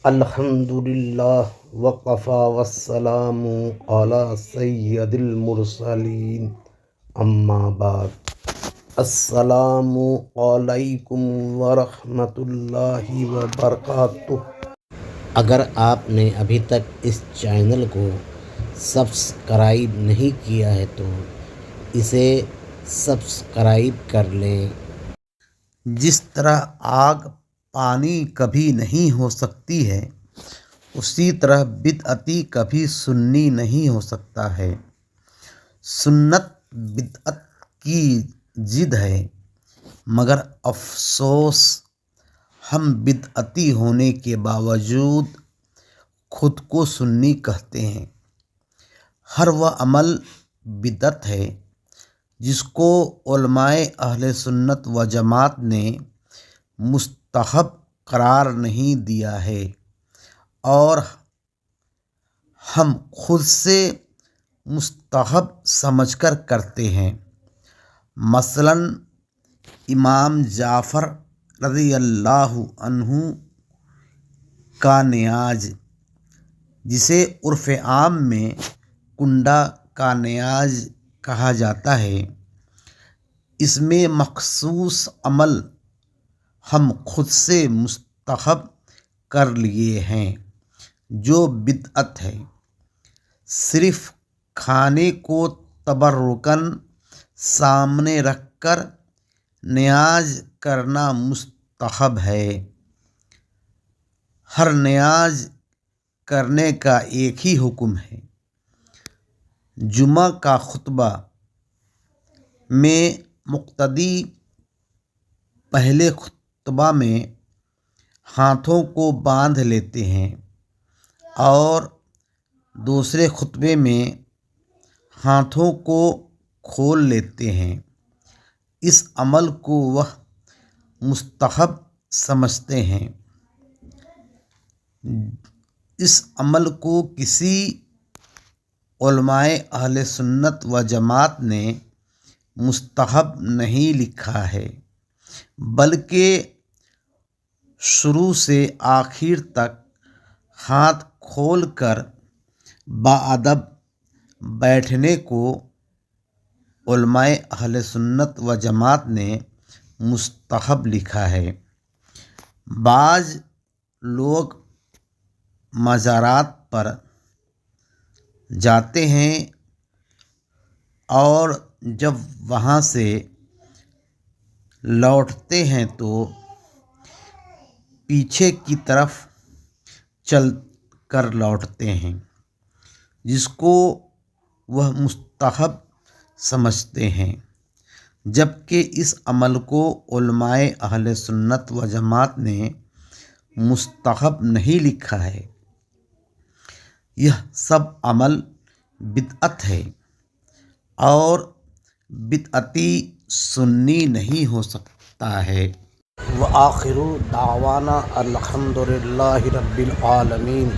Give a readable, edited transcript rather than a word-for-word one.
الحمدللہ وقفا والسلام علی سید المرسلین اما بعد السلام علیکم ورحمۃ اللہ وبرکاتہ۔ اگر آپ نے ابھی تک اس چینل کو سبسکرائب نہیں کیا ہے تو اسے سبسکرائب کر لیں۔ جس طرح آگ پانی کبھی نہیں ہو سکتی ہے، اسی طرح بدعتی کبھی سنی نہیں ہو سکتا ہے۔ سنت بدعت کی ضد ہے، مگر افسوس ہم بدعتی ہونے کے باوجود خود کو سنی کہتے ہیں۔ ہر وہ عمل بدعت ہے جس کو علماء اہل سنت و جماعت نے مستحب قرار نہیں دیا ہے اور ہم خود سے مستحب سمجھ کر کرتے ہیں۔ مثلاً امام جعفر رضی اللہ عنہ کا نیاز، جسے عرف عام میں کنڈا کا نیاز کہا جاتا ہے، اس میں مخصوص عمل ہم خود سے مستحب کر لیے ہیں جو بدعت ہے۔ صرف کھانے کو تبرکاً سامنے رکھ کر نیاز کرنا مستحب ہے۔ ہر نیاز کرنے کا ایک ہی حکم ہے۔ جمعہ کا خطبہ میں مقتدی پہلے خطبہ میں ہاتھوں کو باندھ لیتے ہیں اور دوسرے خطبے میں ہاتھوں کو کھول لیتے ہیں۔ اس عمل کو وہ مستحب سمجھتے ہیں۔ اس عمل کو کسی علماء اہل سنت و جماعت نے مستحب نہیں لکھا ہے، بلکہ شروع سے آخر تک ہاتھ کھول کر باادب بیٹھنے کو علماء اہل سنت و جماعت نے مستحب لکھا ہے۔ بعض لوگ مزارات پر جاتے ہیں اور جب وہاں سے لوٹتے ہیں تو پیچھے کی طرف چل کر لوٹتے ہیں، جس کو وہ مستحب سمجھتے ہیں، جبکہ اس عمل کو علماء اہل سنت و جماعت نے مستحب نہیں لکھا ہے۔ یہ سب عمل بدعت ہے اور بدعتی سنی نہیں ہو سکتا ہے۔ وآخر دعوانا الحمد للہ رب العالمین۔